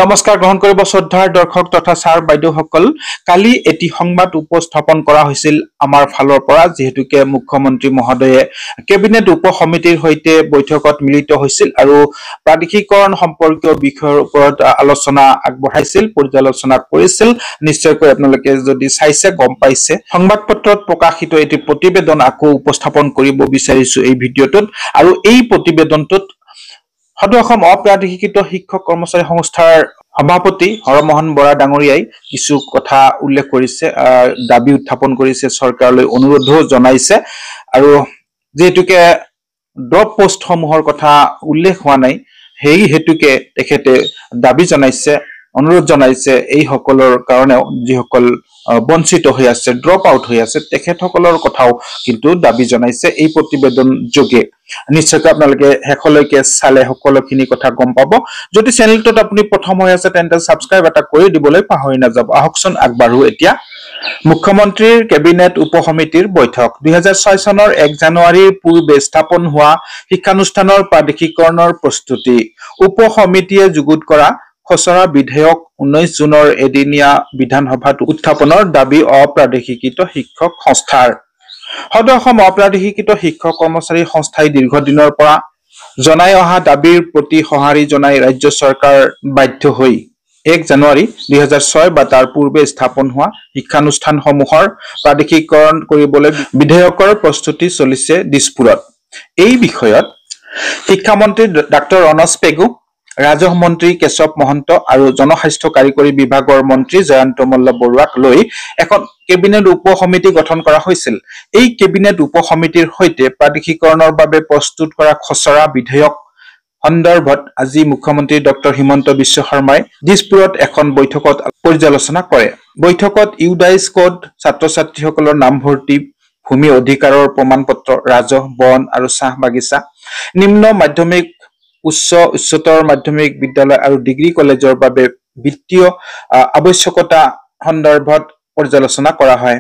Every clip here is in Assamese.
নমস্কাৰ গ্ৰহণ কৰিব শ্ৰদ্ধাৰ দৰ্শক তথা ছাৰ বাইদেউসকল। কালি এটি সংবাদ উপস্থাপন কৰা হৈছিল আমাৰ ফালৰ পৰা, যিহেতুকে মুখ্যমন্ত্ৰী মহোদয়ে কেবিনেট উপ সমিতিৰ সৈতে বৈঠকত মিলিত হৈছিল আৰু প্ৰাদেশিকৰণ সম্পৰ্কীয় বিষয়ৰ ওপৰত আলোচনা আগবঢ়াইছিল, পৰ্যালোচনা কৰিছিল। নিশ্চয়কৈ আপোনালোকে যদি চাইছে গম পাইছে। সংবাদ পত্ৰত প্ৰকাশিত এটি প্ৰতিবেদন আকৌ উপস্থাপন কৰিব বিচাৰিছো এই ভিডিঅ'টোত। আৰু এই প্ৰতিবেদনটোত সদৌ অসম অপ্ৰাদেশিকৃত শিক্ষক কৰ্মচাৰী সংস্থাৰ সভাপতি হৰমোহন বৰা ডাঙৰীয়াই কিছু কথা উল্লেখ কৰিছে, দাবী উত্থাপন কৰিছে, চৰকাৰলৈ অনুৰোধো জনাইছে। আৰু যিহেতুকে ড্ৰপ পোষ্টসমূহৰ কথা উল্লেখ হোৱা নাই, সেই হেতুকে তেখেতে দাবী জনাইছে, অনুৰোধ জনাইছে এইসকলৰ কাৰণেও যিসকল বঞ্চিত হৈ আছে, ড্ৰপ আউট হৈ আছে, তেখেতসকলৰ কথাও কিন্তু দাবী জনাইছে এই প্ৰতিবেদন যোগে। নিশ্চয়কৈ আপোনালোকে শেষলৈকে চালে সকলোখিনি কথা গম পাব। যদি চেনেলটোত আপুনি প্ৰথম হৈ আছে তেন্তে ছাবস্ক্ৰাইব এটা কৰি দিবলৈ পাহৰি নাযাব। আহকচোন আগবাঢ়ো এতিয়া। মুখ্যমন্ত্ৰীৰ কেবিনেট উপ সমিতিৰ বৈঠক। 2006 চনৰ 1 জানুৱাৰীৰ পূৰ্বে স্থাপন হোৱা শিক্ষানুষ্ঠানৰ প্ৰাদেশিকৰণৰ প্ৰস্তুতি। উপ সমিতিয়ে যুগুত কৰা খচৰা বিধেয়ক 19 জুনৰ এদিনীয়া বিধানসভাত উত্থাপনৰ দাবী অপ্ৰাদেশিকৃত শিক্ষক সংস্থাৰ। সদৌ অসম অপ্ৰাদেশিকৃত শিক্ষক কৰ্মচাৰী সংস্থাই দীৰ্ঘদিনৰ পৰা জনাই অহা দাবীৰ প্ৰতি সঁহাৰি জনাই ৰাজ্য চৰকাৰ বাধ্য হৈ 1 জানুৱাৰী 2006 বা তাৰ পূৰ্বে স্থাপন হোৱা শিক্ষানুষ্ঠানসমূহৰ প্ৰাদেশিকৰণ কৰিবলৈ বিধেয়কৰ প্ৰস্তুতি চলিছে দিছপুৰত। এই বিষয়ত শিক্ষামন্ত্ৰী ডাক্তৰ ৰণোজ পেগু, ৰাজহ মন্ত্ৰী কেশৱ মহন্ত আৰু জনস্বাস্থ্য কাৰিকৰী বিভাগৰ মন্ত্ৰী জয়ন্ত মল্ল বৰুৱাক লৈ এখন কেবিনেট উপ সমিতি গঠন কৰা হৈছিল। এই কেবিনেট উপ সমিতিৰ সৈতে প্ৰাদেশিকৰণৰ বাবে প্ৰস্তুত কৰা খচৰা বিধেয়ক সন্দৰ্ভত আজি মুখ্যমন্ত্ৰী ডক্টৰ হিমন্ত বিশ্ব শৰ্মাই দিছপুৰত এখন বৈঠকত পৰ্যালোচনা কৰে। বৈঠকত ইউডাইজ কোড, ছাত্ৰ ছাত্ৰীসকলৰ নামভৰ্তি, ভূমি অধিকাৰৰ প্ৰমাণ পত্ৰ, ৰাজহ, বন আৰু চাহ বাগিচা, নিম্ন মাধ্যমিক, উচ্চতৰ মাধ্যমিক বিদ্যালয় আৰু ডিগ্ৰী কলেজৰ বাবে বিত্তীয় আৱশ্যকতা সন্দৰ্ভত পৰ্যালোচনা কৰা হয়।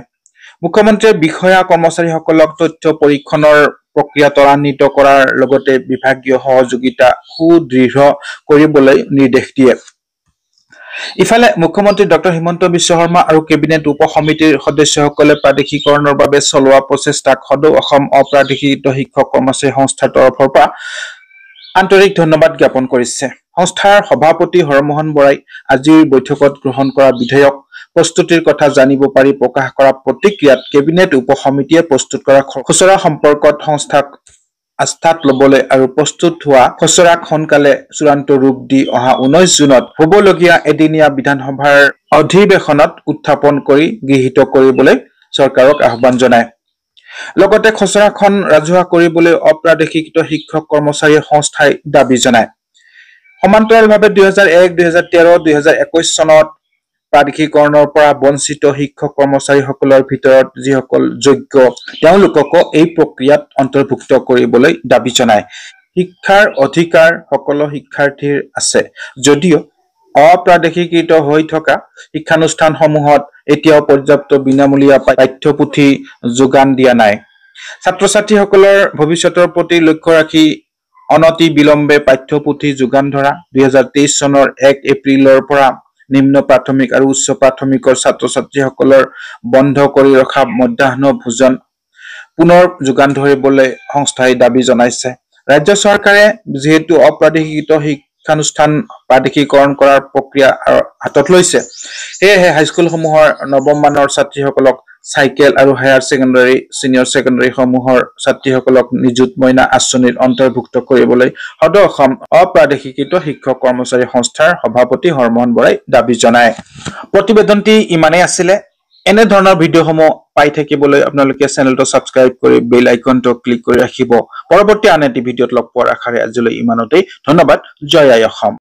মুখ্যমন্ত্ৰীয়ে বিষয়া কৰ্মচাৰীসকলক তথ্য পৰীক্ষণৰ প্ৰক্ৰিয়া ত্বৰান্বিত কৰাৰ লগতে বিভাগীয় সহযোগিতা সুদৃঢ় কৰিবলৈ নিৰ্দেশ দিয়ে। ইফালে মুখ্যমন্ত্ৰী ডক্টৰ হিমন্ত বিশ্ব শৰ্মা আৰু কেবিনেট উপ সমিতিৰ সদস্যসকলে প্ৰাদেশিকৰণৰ বাবে চলোৱা প্ৰচেষ্টাক সদৌ অসম অপ্ৰাদেশিকৃত শিক্ষক কৰ্মচাৰী সংস্থাৰ তৰফৰ পৰা আন্তৰিক ধন্যবাদ জ্ঞাপন কৰিছে। সংস্থাৰ সভাপতি হৰমোহন বৰাই আজিৰ বৈঠকত গ্ৰহণ কৰা বিধেয়ক প্ৰস্তুতিৰ কথা জানিব পাৰি প্ৰকাশ কৰা প্ৰতিক্ৰিয়াত কেবিনেট উপ সমিতিয়ে প্ৰস্তুত কৰা খচৰা সম্পৰ্কত সংস্থাক আস্থাত লবলৈ আৰু প্ৰস্তুত হোৱা খচৰাক সোনকালে চূড়ান্ত ৰূপ দি অহা 19 জুনত হ'বলগীয়া এদিনীয়া বিধানসভাৰ অধিৱেশনত উত্থাপন কৰি গৃহীত কৰিবলৈ চৰকাৰক আহ্বান জনায়। লগতে খচৰাখন ৰাজহুৱা কৰিবলৈ অপ্ৰাদেশিকৃত শিক্ষক কৰ্মচাৰী সংস্থাই দাবী জনায়। সমান্তৰালভাৱে 2001, 2013, 2021 চনত প্ৰাদেশিকৰণৰ পৰা বঞ্চিত শিক্ষক কৰ্মচাৰীসকলৰ ভিতৰত যিসকল যোগ্য তেওঁলোককো এই প্ৰক্ৰিয়াত অন্তৰ্ভুক্ত কৰিবলৈ দাবী জনায়। শিক্ষাৰ অধিকাৰ সকলো শিক্ষাৰ্থীৰ আছে যদিও অপ্ৰাদেশিকৃত হৈ থকা শিক্ষানুষ্ঠানসমূহত এতিয়াও পৰ্যাপ্ত বিনামূলীয়া পাঠ্যপুথি যোগান দিয়া নাই। ছাত্ৰ ছাত্ৰীসকলৰ ভৱিষ্যতৰ প্ৰতি লক্ষ্য ৰাখি অনতি বিলম্বে পাঠ্যপুথি যোগান ধৰা। 2023 চনৰ 1 এপ্ৰিলৰ পৰা নিম্ন প্ৰাথমিক আৰু উচ্চ প্ৰাথমিকৰ ছাত্ৰ ছাত্ৰীসকলৰ বন্ধ কৰি ৰখা মধ্যাহ্ন ভোজন পুনৰ যোগান ধৰিবলৈ সংস্থাই দাবী জনাইছে। ৰাজ্য চৰকাৰে যিহেতু অপ্ৰাদেশিকৃত শিক্ষানুষ্ঠান প্ৰাদেশিকৰণ কৰাৰ প্ৰক্ৰিয়া হাতত লৈছে, সেয়েহে হাইস্কুলসমূহৰ নৱম মানৰ ছাত্ৰীসকলক চাইকেল আৰু হায়াৰ ছেকেণ্ডাৰী, ছিনিয়ৰ ছেকেণ্ডাৰী সমূহৰ ছাত্ৰীসকলক নিযুত মইনা আঁচনিত অন্তৰ্ভুক্ত কৰিবলৈ সদৌ অসম অপ্ৰাদেশিকৃত শিক্ষক কৰ্মচাৰী সংস্থাৰ সভাপতি হৰমোহন বৰাই দাবী জনায়। প্ৰতিবেদনটি ইমানেই আছিলে। এনে ধৰণৰ ভিডিঅ'সমূহ পাই থাকিবলৈ আপোনালোকে চেনেলটো ছাবস্ক্ৰাইব কৰি বেল আইকনটো ক্লিক কৰি ৰাখিব। পৰৱৰ্তী আন এটি ভিডিঅ'ত লগ পোৱাৰ আশাৰে আজিলৈ ইমানতেই। ধন্যবাদ। জয় আই অসম।